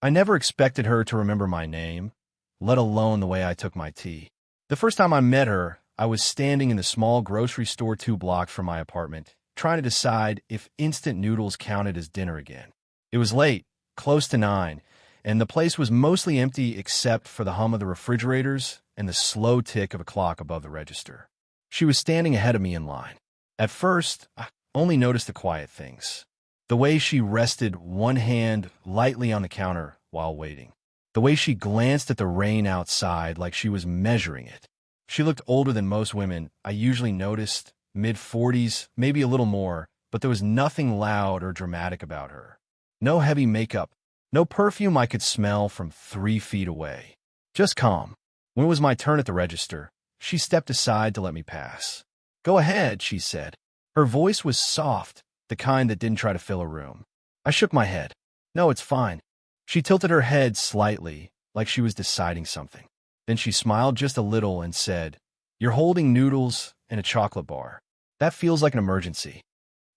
I never expected her to remember my name, let alone the way I took my tea. The first time I met her, I was standing in the small grocery store 2 blocks from my apartment, trying to decide if instant noodles counted as dinner again. It was late, close to 9, and the place was mostly empty except for the hum of the refrigerators and the slow tick of a clock above the register. She was standing ahead of me in line. At first, I only noticed the quiet things. The way she rested one hand lightly on the counter while waiting. The way she glanced at the rain outside like she was measuring it. She looked older than most women I usually noticed, mid-40s, maybe a little more, but there was nothing loud or dramatic about her. No heavy makeup, no perfume I could smell from 3 feet away. Just calm. When it was my turn at the register, she stepped aside to let me pass. "Go ahead," she said. Her voice was soft, the kind that didn't try to fill a room. I shook my head. "No, it's fine." She tilted her head slightly, like she was deciding something. Then she smiled just a little and said, "You're holding noodles and a chocolate bar. That feels like an emergency."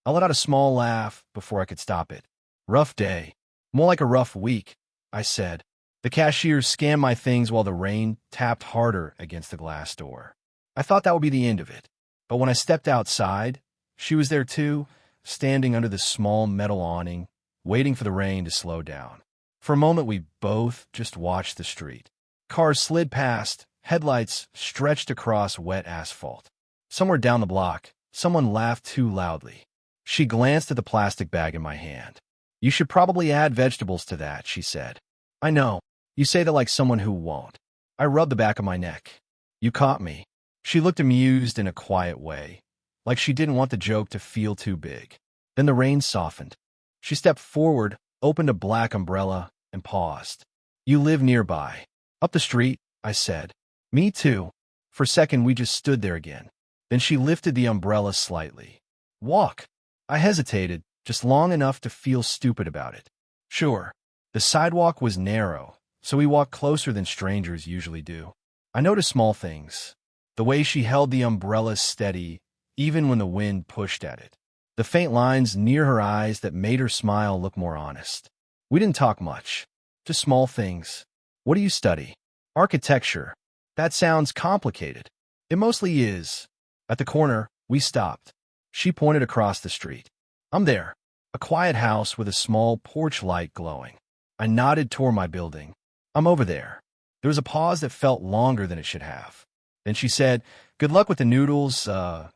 I let out a small laugh before I could stop it. "Rough day. More like a rough week," I said. The cashier scanned my things while the rain tapped harder against the glass door. I thought that would be the end of it. But when I stepped outside, she was there too, standing under the small metal awning, waiting for the rain to slow down. For a moment, we both just watched the street. Cars slid past, headlights stretched across wet asphalt. Somewhere down the block, someone laughed too loudly. She glanced at the plastic bag in my hand. "You should probably add vegetables to that," she said. "I know. You say that like someone who won't." I rubbed the back of my neck. "You caught me." She looked amused in a quiet way, like she didn't want the joke to feel too big. Then the rain softened. She stepped forward, opened a black umbrella, and paused. "You live nearby." "Up the street," I said. "Me too." For a second, we just stood there again. Then she lifted the umbrella slightly. "Walk." I hesitated, just long enough to feel stupid about it. "Sure." The sidewalk was narrow, so we walked closer than strangers usually do. I noticed small things. The way she held the umbrella steady, even when the wind pushed at it. The faint lines near her eyes that made her smile look more honest. We didn't talk much. Just small things. "What do you study?" "Architecture." "That sounds complicated." "It mostly is." At the corner, we stopped. She pointed across the street. "I'm there." A quiet house with a small porch light glowing. I nodded toward my building. "I'm over there." There was a pause that felt longer than it should have. Then she said, "Good luck with the noodles."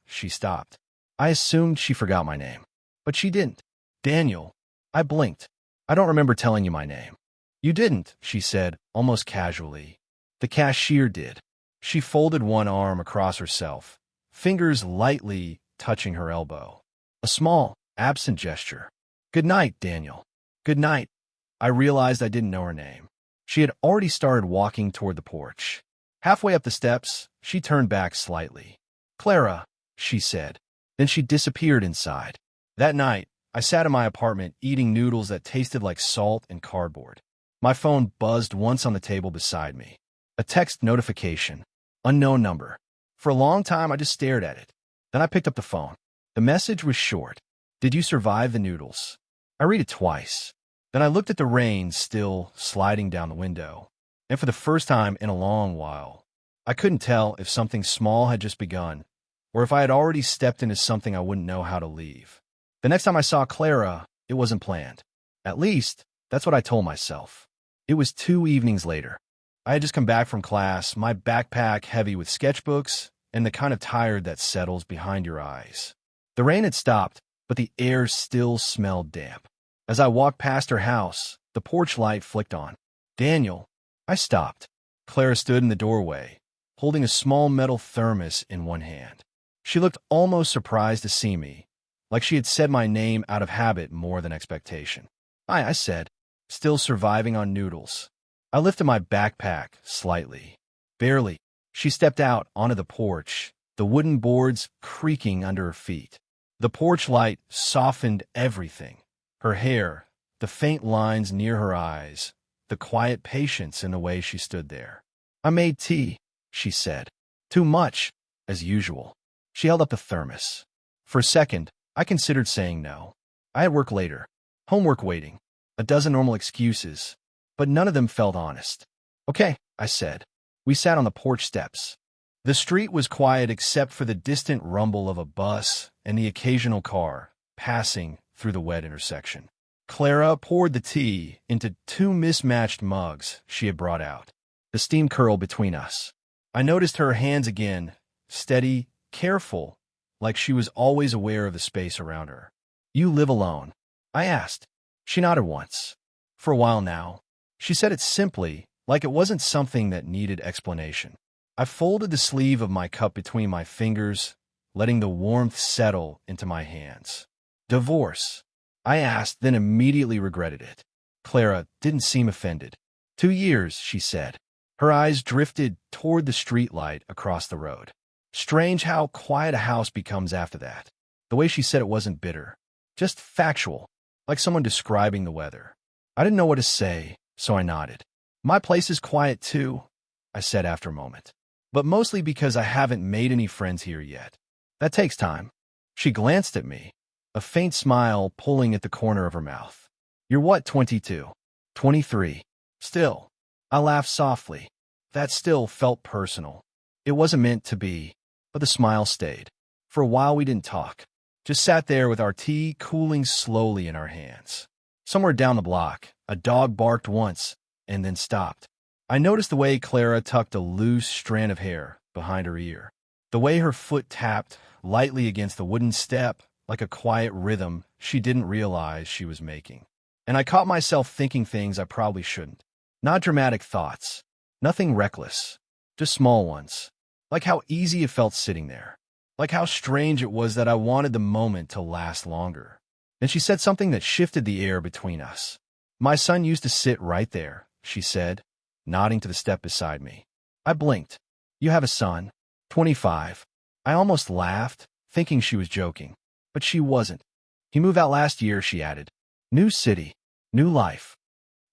She stopped. I assumed she forgot my name. But she didn't. "Daniel." I blinked. "I don't remember telling you my name." "You didn't," she said, almost casually. "The cashier did." She folded one arm across herself, fingers lightly touching her elbow. A small, absent gesture. "Good night, Daniel." "Good night." I realized I didn't know her name. She had already started walking toward the porch. Halfway up the steps, she turned back slightly. "Clara," she said. Then she disappeared inside. That night, I sat in my apartment eating noodles that tasted like salt and cardboard. My phone buzzed once on the table beside me. A text notification. Unknown number. For a long time, I just stared at it. Then I picked up the phone. The message was short. "Did you survive the noodles?" I read it twice. Then I looked at the rain still sliding down the window. And for the first time in a long while, I couldn't tell if something small had just begun, or if I had already stepped into something I wouldn't know how to leave. The next time I saw Clara, it wasn't planned. At least, that's what I told myself. It was 2 evenings later. I had just come back from class, my backpack heavy with sketchbooks, and the kind of tired that settles behind your eyes. The rain had stopped, but the air still smelled damp. As I walked past her house, the porch light flicked on. "Daniel." I stopped. Clara stood in the doorway, holding a small metal thermos in one hand. She looked almost surprised to see me, like she had said my name out of habit more than expectation. "Hi," I said, still surviving on noodles. I lifted my backpack slightly. Barely. She stepped out onto the porch, the wooden boards creaking under her feet. The porch light softened everything. Her hair, the faint lines near her eyes, the quiet patience in the way she stood there. "I made tea," she said. "Too much, as usual." She held up the thermos. For a second, I considered saying no. I had work later. Homework waiting. A dozen normal excuses. but none of them felt honest. Okay, I said. We sat on the porch steps. The street was quiet except for the distant rumble of a bus and the occasional car passing through the wet intersection. Clara poured the tea into 2 mismatched mugs she had brought out. The steam curled between us. I noticed her hands again, steady, careful, like she was always aware of the space around her. You live alone? I asked. She nodded once. For a while now. She said it simply, like it wasn't something that needed explanation. I folded the sleeve of my cup between my fingers, letting the warmth settle into my hands. Divorce? I asked, then immediately regretted it. Clara didn't seem offended. 2 years, she said. Her eyes drifted toward the streetlight across the road. Strange how quiet a house becomes after that. The way she said it wasn't bitter, just factual, like someone describing the weather. I didn't know what to say, so I nodded. My place is quiet too, I said after a moment. But mostly because I haven't made any friends here yet. That takes time. She glanced at me, a faint smile pulling at the corner of her mouth. You're what, 22? 23. Still. I laughed softly. That still felt personal. It wasn't meant to be, but the smile stayed. For a while we didn't talk, just sat there with our tea cooling slowly in our hands. Somewhere down the block, a dog barked once and then stopped. I noticed the way Clara tucked a loose strand of hair behind her ear, the way her foot tapped lightly against the wooden step like a quiet rhythm she didn't realize she was making. And I caught myself thinking things I probably shouldn't. Not dramatic thoughts, nothing reckless, just small ones. Like how easy it felt sitting there. Like how strange it was that I wanted the moment to last longer. Then she said something that shifted the air between us. My son used to sit right there, she said, nodding to the step beside me. I blinked. You have a son? 25. I almost laughed, thinking she was joking. But she wasn't. He moved out last year, she added. New city, new life.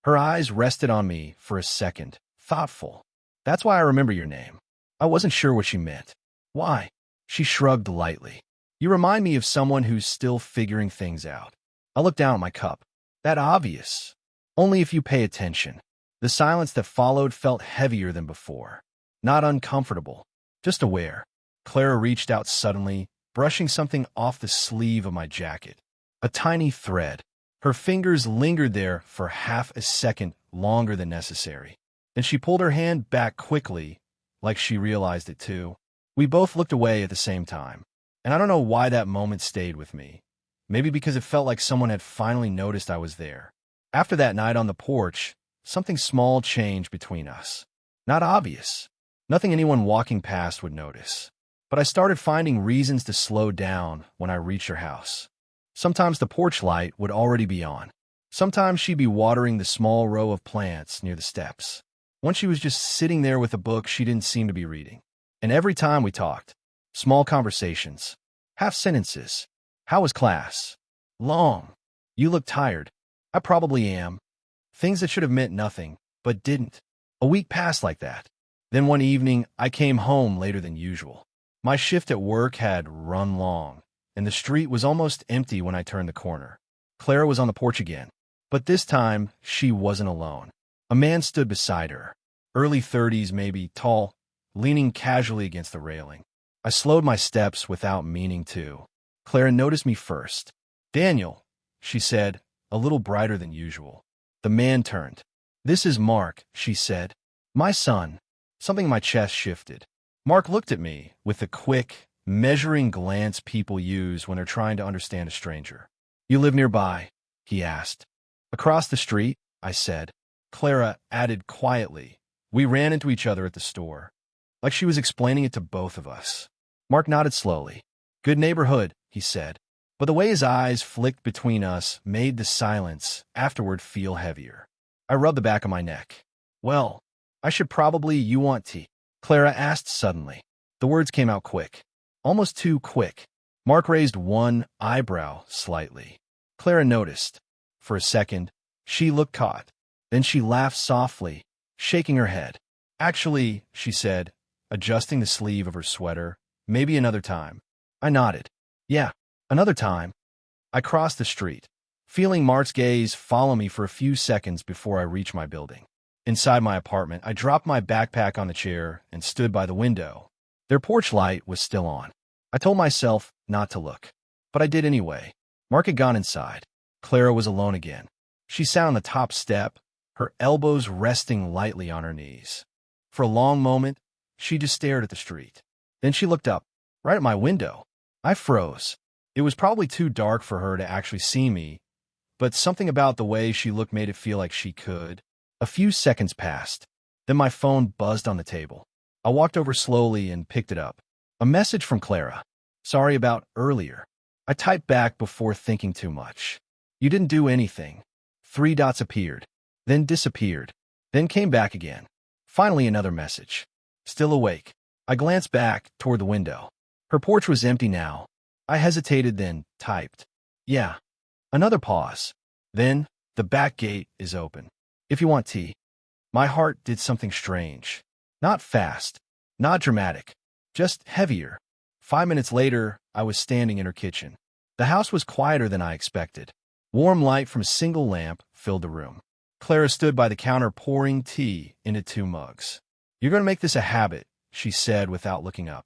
Her eyes rested on me for a second, thoughtful. That's why I remember your name. I wasn't sure what she meant. Why? She shrugged lightly. You remind me of someone who's still figuring things out. I looked down at my cup. That obvious. Only if you pay attention. The silence that followed felt heavier than before. Not uncomfortable, just aware. Clara reached out suddenly, brushing something off the sleeve of my jacket. A tiny thread. Her fingers lingered there for half a second longer than necessary. Then she pulled her hand back quickly, like she realized it too. We both looked away at the same time. And I don't know why that moment stayed with me. Maybe because it felt like someone had finally noticed I was there. After that night on the porch, something small changed between us. Not obvious. Nothing anyone walking past would notice. But I started finding reasons to slow down when I reached her house. Sometimes the porch light would already be on. Sometimes she'd be watering the small row of plants near the steps. Once she was just sitting there with a book she didn't seem to be reading. And every time we talked, small conversations, half sentences. How was class? Long. You look tired. I probably am. Things that should have meant nothing, but didn't. A week passed like that. Then one evening, I came home later than usual. My shift at work had run long, and the street was almost empty when I turned the corner. Clara was on the porch again, but this time she wasn't alone. A man stood beside her, early 30s maybe, tall, leaning casually against the railing. I slowed my steps without meaning to. Clara noticed me first. Daniel, she said, a little brighter than usual. The man turned. This is Mark, she said. My son. Something in my chest shifted. Mark looked at me with the quick, measuring glance people use when they're trying to understand a stranger. You live nearby? He asked. Across the street, I said. Clara added quietly. We ran into each other at the store, like she was explaining it to both of us. Mark nodded slowly. Good neighborhood, he said. But the way his eyes flicked between us made the silence afterward feel heavier. I rubbed the back of my neck. Well, I should probably, you want tea? Clara asked suddenly. The words came out quick. Almost too quick. Mark raised one eyebrow slightly. Clara noticed. For a second, she looked caught. Then she laughed softly, shaking her head. Actually, she said, adjusting the sleeve of her sweater, maybe another time. I nodded. Yeah, another time. I crossed the street. feeling Mark's gaze follow me for a few seconds before I reach my building. Inside my apartment, I dropped my backpack on the chair and stood by the window. Their porch light was still on. I told myself not to look, but I did anyway. Mark had gone inside. Clara was alone again. She sat on the top step, her elbows resting lightly on her knees. For a long moment, she just stared at the street. Then she looked up, right at my window. I froze. It was probably too dark for her to actually see me, but something about the way she looked made it feel like she could. A few seconds passed. Then my phone buzzed on the table. I walked over slowly and picked it up. A message from Clara. Sorry about earlier. I typed back before thinking too much. You didn't do anything. 3 dots appeared, then disappeared, then came back again. Finally, another message. Still awake. I glanced back toward the window. Her porch was empty now. I hesitated, then typed. Yeah. Another pause. Then, the back gate is open. If you want tea. My heart did something strange. Not fast, not dramatic, just heavier. 5 minutes later, I was standing in her kitchen. The house was quieter than I expected. Warm light from a single lamp filled the room. Clara stood by the counter pouring tea into 2 mugs. You're going to make this a habit, she said without looking up.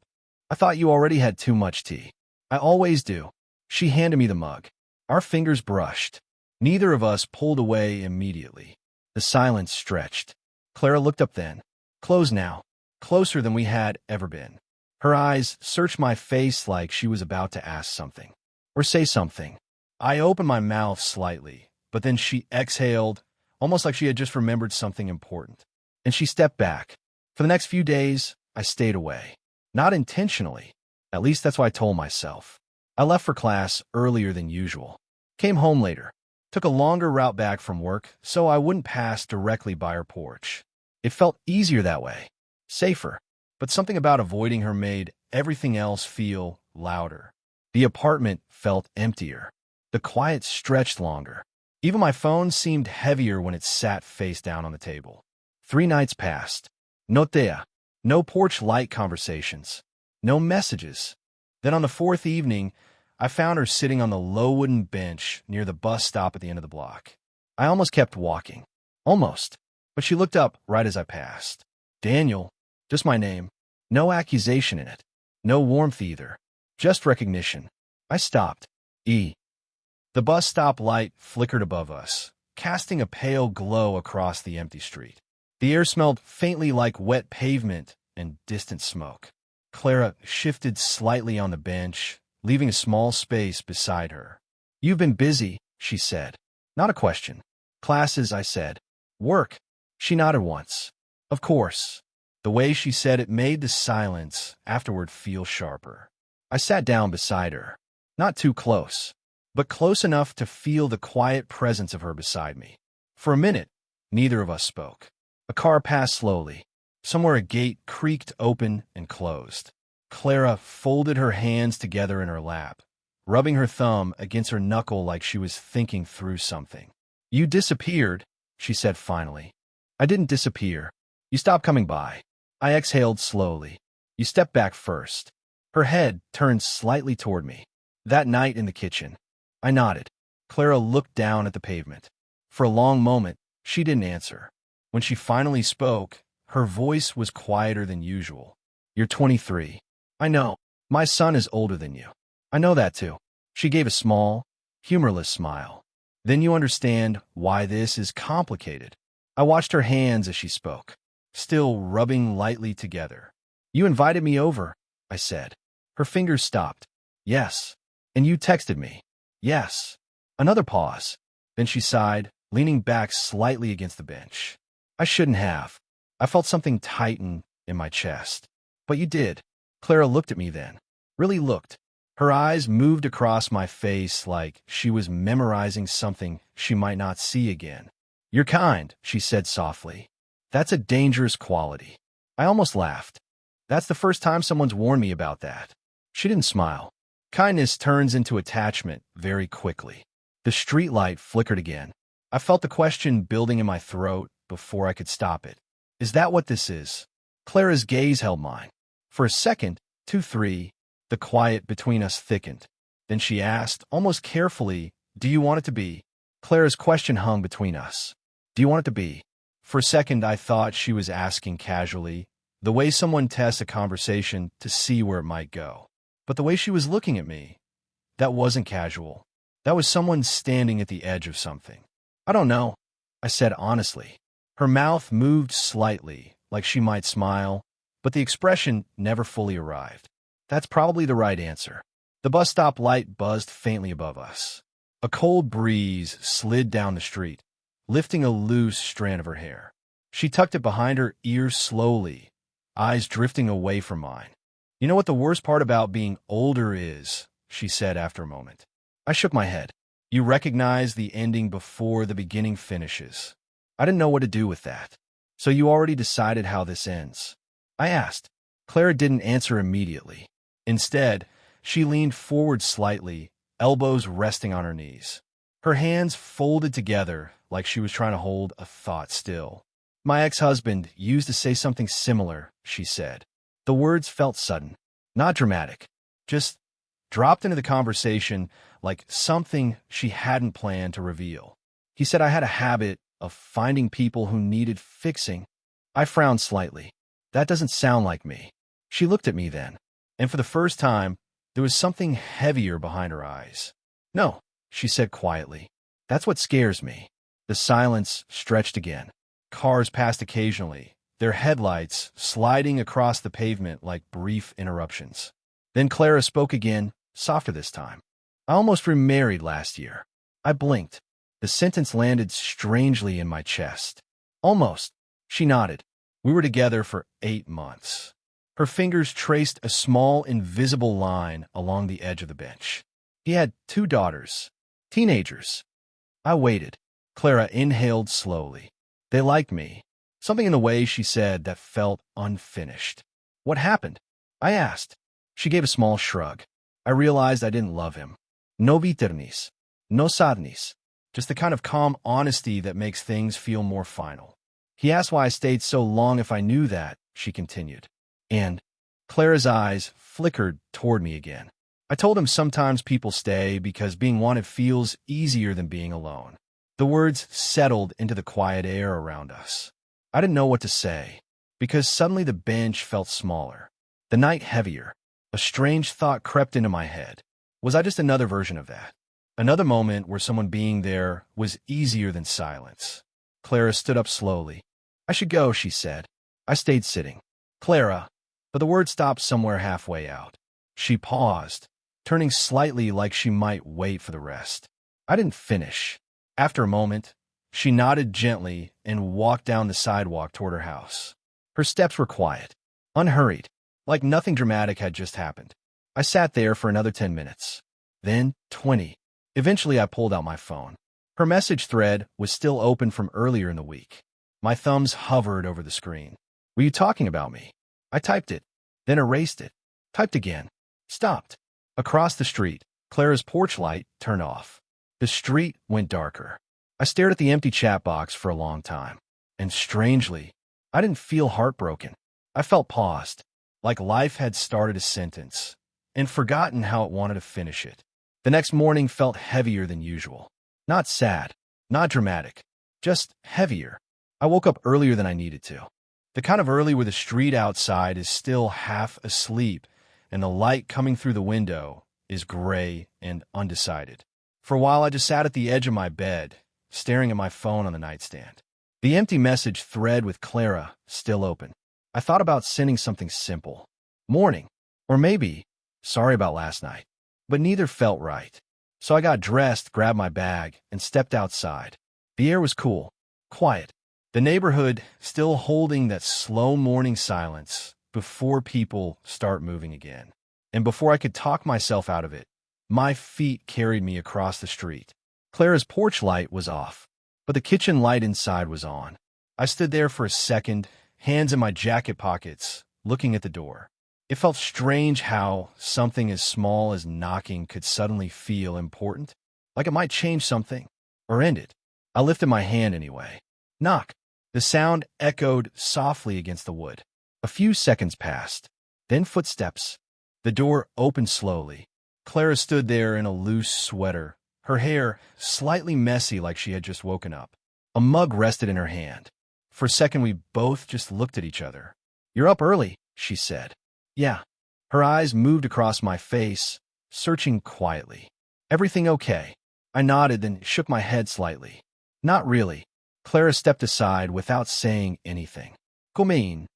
I thought you already had too much tea. I always do. She handed me the mug. Our fingers brushed. Neither of us pulled away immediately. The silence stretched. Clara looked up then. Close now. Closer than we had ever been. Her eyes searched my face like she was about to ask something. Or say something. I opened my mouth slightly, but then she exhaled, almost like she had just remembered something important. And she stepped back. For the next few days, I stayed away. Not intentionally. At least that's what I told myself. I left for class earlier than usual. Came home later. Took a longer route back from work so I wouldn't pass directly by her porch. It felt easier that way. Safer. But something about avoiding her made everything else feel louder. The apartment felt emptier. The quiet stretched longer. Even my phone seemed heavier when it sat face down on the table. 3 nights passed. No tea. No porch light conversations. No messages. Then on the 4th evening, I found her sitting on the low wooden bench near the bus stop at the end of the block. I almost kept walking. Almost. But she looked up right as I passed. Daniel. Just my name. No accusation in it. No warmth either. Just recognition. I stopped. The bus stop light flickered above us, casting a pale glow across the empty street. The air smelled faintly like wet pavement and distant smoke. Clara shifted slightly on the bench, leaving a small space beside her. You've been busy, she said. Not a question. Classes, I said. Work. She nodded once. Of course. The way she said it made the silence afterward feel sharper. I sat down beside her. Not too close, but close enough to feel the quiet presence of her beside me. For a minute, neither of us spoke. A car passed slowly. Somewhere a gate creaked open and closed. Clara folded her hands together in her lap, rubbing her thumb against her knuckle like she was thinking through something. You disappeared, she said finally. I didn't disappear. You stopped coming by. I exhaled slowly. You stepped back first. Her head turned slightly toward me. That night in the kitchen. I nodded. Clara looked down at the pavement. For a long moment, she didn't answer. When she finally spoke, her voice was quieter than usual. You're 23. I know. My son is older than you. I know that too. She gave a small, humorless smile. Then you understand why this is complicated. I watched her hands as she spoke, still rubbing lightly together. You invited me over, I said. Her fingers stopped. Yes. And you texted me. Yes. Another pause. Then she sighed, leaning back slightly against the bench. I shouldn't have. I felt something tighten in my chest. But you did. Clara looked at me then. Really looked. Her eyes moved across my face like she was memorizing something she might not see again. You're kind, she said softly. That's a dangerous quality. I almost laughed. That's the first time someone's warned me about that. She didn't smile. Kindness turns into attachment very quickly. The streetlight flickered again. I felt the question building in my throat before I could stop it. Is that what this is? Clara's gaze held mine. For a second, 2, 3, the quiet between us thickened. Then she asked, almost carefully, do you want it to be? Clara's question hung between us. Do you want it to be? For a second, I thought she was asking casually, the way someone tests a conversation to see where it might go. But the way she was looking at me, that wasn't casual. That was someone standing at the edge of something. I don't know, I said honestly. Her mouth moved slightly, like she might smile, but the expression never fully arrived. That's probably the right answer. The bus stop light buzzed faintly above us. A cold breeze slid down the street, lifting a loose strand of her hair. She tucked it behind her ears slowly, eyes drifting away from mine. You know what the worst part about being older is, she said after a moment. I shook my head. You recognize the ending before the beginning finishes. I didn't know what to do with that. So you already decided how this ends? I asked. Clara didn't answer immediately. Instead, she leaned forward slightly, elbows resting on her knees. Her hands folded together like she was trying to hold a thought still. My ex-husband used to say something similar, she said. The words felt sudden, not dramatic, just dropped into the conversation like something she hadn't planned to reveal. He said I had a habit of finding people who needed fixing. I frowned slightly. That doesn't sound like me. She looked at me then, and for the first time, there was something heavier behind her eyes. No, she said quietly. That's what scares me. The silence stretched again. Cars passed occasionally, their headlights sliding across the pavement like brief interruptions. Then Clara spoke again, softer this time. I almost remarried last year. I blinked. The sentence landed strangely in my chest. Almost. She nodded. We were together for 8 months. Her fingers traced a small, invisible line along the edge of the bench. He had 2 daughters. Teenagers. I waited. Clara inhaled slowly. They liked me. Something in the way she said that felt unfinished. What happened? I asked. She gave a small shrug. I realized I didn't love him. No viternis. No sadness. Just the kind of calm honesty that makes things feel more final. He asked why I stayed so long if I knew that, she continued. And Clara's eyes flickered toward me again. I told him sometimes people stay because being wanted feels easier than being alone. The words settled into the quiet air around us. I didn't know what to say, because suddenly the bench felt smaller, the night heavier. A strange thought crept into my head. Was I just another version of that? Another moment where someone being there was easier than silence. Clara stood up slowly. I should go, she said. I stayed sitting. Clara, but the word stopped somewhere halfway out. She paused, turning slightly like she might wait for the rest. I didn't finish. After a moment, she nodded gently and walked down the sidewalk toward her house. Her steps were quiet, unhurried, like nothing dramatic had just happened. I sat there for another 10 minutes. Then 20. Eventually, I pulled out my phone. Her message thread was still open from earlier in the week. My thumbs hovered over the screen. Were you talking about me? I typed it, then erased it. Typed again. Stopped. Across the street, Clara's porch light turned off. The street went darker. I stared at the empty chat box for a long time. And strangely, I didn't feel heartbroken. I felt paused, like life had started a sentence, and forgotten how it wanted to finish it. The next morning felt heavier than usual. Not sad, not dramatic, just heavier. I woke up earlier than I needed to. The kind of early where the street outside is still half asleep, and the light coming through the window is gray and undecided. For a while, I just sat at the edge of my bed, staring at my phone on the nightstand. The empty message thread with Clara still open. I thought about sending something simple. Morning. Or maybe, sorry about last night. But neither felt right. So I got dressed, grabbed my bag, and stepped outside. The air was cool, quiet. The neighborhood still holding that slow morning silence before people start moving again. And before I could talk myself out of it, my feet carried me across the street. Clara's porch light was off, but the kitchen light inside was on. I stood there for a second, hands in my jacket pockets, looking at the door. It felt strange how something as small as knocking could suddenly feel important, like it might change something, or end it. I lifted my hand anyway. Knock. The sound echoed softly against the wood. A few seconds passed, then footsteps. The door opened slowly. Clara stood there in a loose sweater, her hair slightly messy like she had just woken up. A mug rested in her hand. For a second, we both just looked at each other. "You're up early," she said. "Yeah." Her eyes moved across my face, searching quietly. "Everything okay?" I nodded, then shook my head slightly. "Not really." Clara stepped aside without saying anything. "Come in."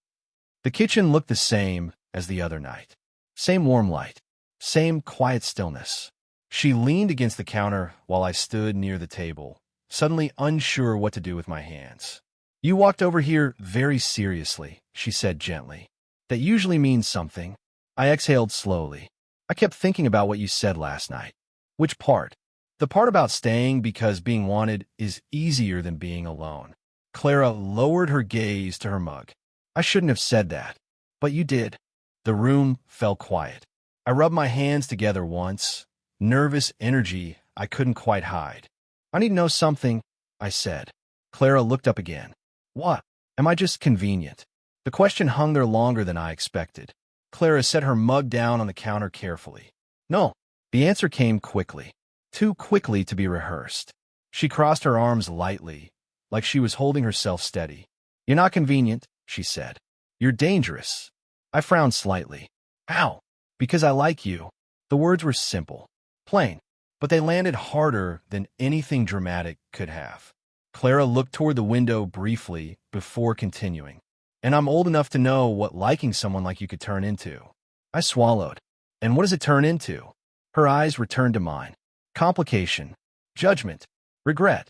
The kitchen looked the same as the other night. Same warm light. Same quiet stillness. She leaned against the counter while I stood near the table, suddenly unsure what to do with my hands. "You walked over here very seriously," she said gently. "That usually means something." I exhaled slowly. "I kept thinking about what you said last night." "Which part?" "The part about staying because being wanted is easier than being alone." Clara lowered her gaze to her mug. "I shouldn't have said that, but you did." The room fell quiet. I rubbed my hands together once, nervous energy I couldn't quite hide. "I need to know something," I said. Clara looked up again. "What? Am I just convenient?" The question hung there longer than I expected. Clara set her mug down on the counter carefully. "No." The answer came quickly. Too quickly to be rehearsed. She crossed her arms lightly, like she was holding herself steady. "You're not convenient," she said. "You're dangerous." I frowned slightly. "How?" "Because I like you." The words were simple, plain, but they landed harder than anything dramatic could have. Clara looked toward the window briefly before continuing. "And I'm old enough to know what liking someone like you could turn into." I swallowed. "And what does it turn into?" Her eyes returned to mine. "Complication. Judgment. Regret."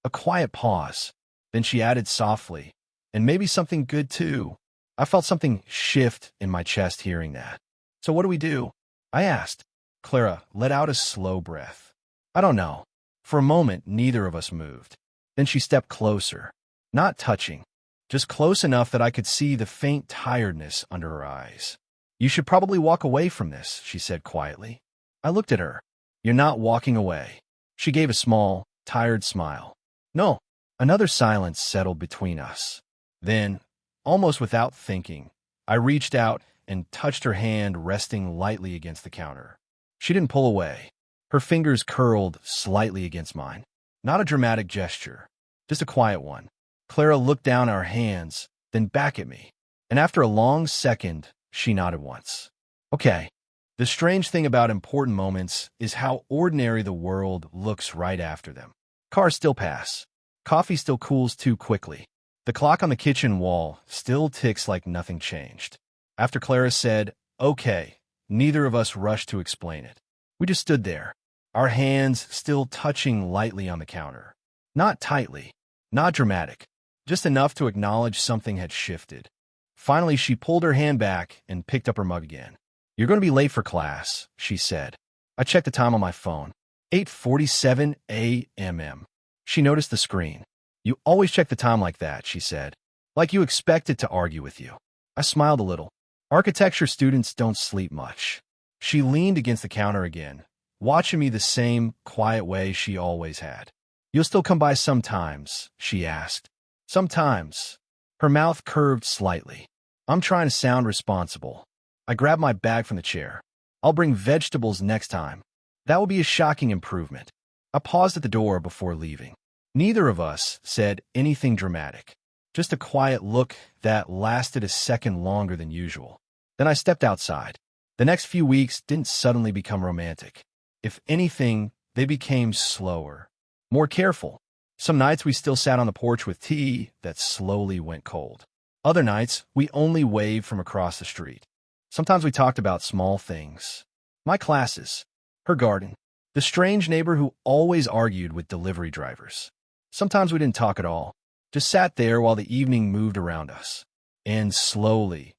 A quiet pause. Then she added softly, "And maybe something good too." I felt something shift in my chest hearing that. "So what do we do?" I asked. Clara let out a slow breath. "I don't know." For a moment, neither of us moved. Then she stepped closer. Not touching. Just close enough that I could see the faint tiredness under her eyes. "You should probably walk away from this," she said quietly. I looked at her. "You're not walking away." She gave a small, tired smile. "No." Another silence settled between us. Then, almost without thinking, I reached out and touched her hand resting lightly against the counter. She didn't pull away. Her fingers curled slightly against mine. Not a dramatic gesture, just a quiet one. Clara looked down at our hands, then back at me. And after a long second, she nodded once. "Okay." The strange thing about important moments is how ordinary the world looks right after them. Cars still pass. Coffee still cools too quickly. The clock on the kitchen wall still ticks like nothing changed. After Clara said, "Okay," neither of us rushed to explain it. We just stood there, our hands still touching lightly on the counter. Not tightly, not dramatic, just enough to acknowledge something had shifted. Finally, she pulled her hand back and picked up her mug again. "You're going to be late for class," she said. I checked the time on my phone. 8:47 a.m. She noticed the screen. "You always check the time like that," she said. "Like you expect it to argue with you." I smiled a little. "Architecture students don't sleep much." She leaned against the counter again, watching me the same quiet way she always had. "You'll still come by sometimes?" she asked. "Sometimes." Her mouth curved slightly. I'm trying to sound responsible. I grabbed my bag from the chair. "I'll bring vegetables next time." That would be a shocking improvement. I paused at the door before leaving. Neither of us said anything dramatic. Just a quiet look that lasted a second longer than usual. Then I stepped outside. The next few weeks didn't suddenly become romantic. If anything, they became slower, more careful. Some nights we still sat on the porch with tea that slowly went cold. Other nights, we only waved from across the street. Sometimes we talked about small things. My classes, her garden, the strange neighbor who always argued with delivery drivers. Sometimes we didn't talk at all, just sat there while the evening moved around us. And slowly,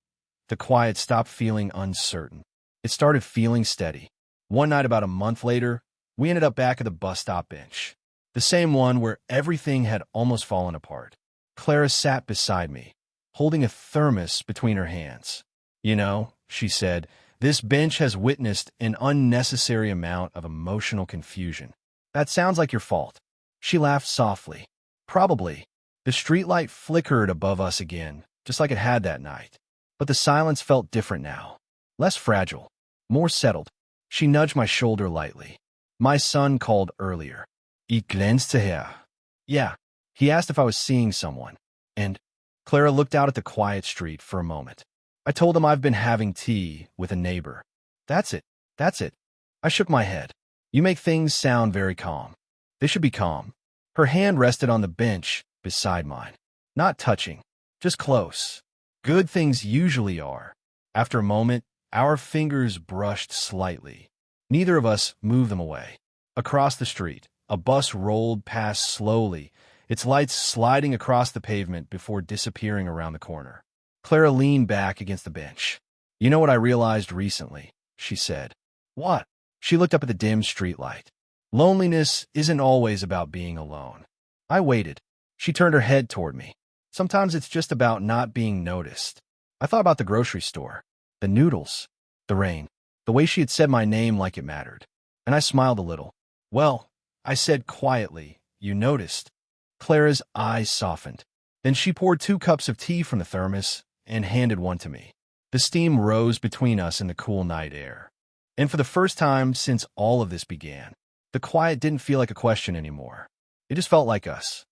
the quiet stopped feeling uncertain. It started feeling steady. One night about a month later, we ended up back at the bus stop bench. The same one where everything had almost fallen apart. Clara sat beside me, holding a thermos between her hands. "You know," she said, "this bench has witnessed an unnecessary amount of emotional confusion. That sounds like your fault." She laughed softly. "Probably." The streetlight flickered above us again, just like it had that night. But the silence felt different now. Less fragile. More settled. She nudged my shoulder lightly. My son called earlier. Ich glänzte her. Yeah, he asked if I was seeing someone. And Clara looked out at the quiet street for a moment. I told him I've been having tea with a neighbor. That's it. That's it. I shook my head. You make things sound very calm. They should be calm. Her hand rested on the bench beside mine. Not touching, just close. Good things usually are. After a moment, our fingers brushed slightly. Neither of us moved them away. Across the street, a bus rolled past slowly, its lights sliding across the pavement before disappearing around the corner. Clara leaned back against the bench. You know what I realized recently, she said. What? She looked up at the dim streetlight. Loneliness isn't always about being alone. I waited. She turned her head toward me. Sometimes it's just about not being noticed. I thought about the grocery store, the noodles, the rain, the way she had said my name like it mattered. And I smiled a little. Well, I said quietly, you noticed. Clara's eyes softened. Then she poured 2 cups of tea from the thermos and handed one to me. The steam rose between us in the cool night air. And for the first time since all of this began, the quiet didn't feel like a question anymore. It just felt like us.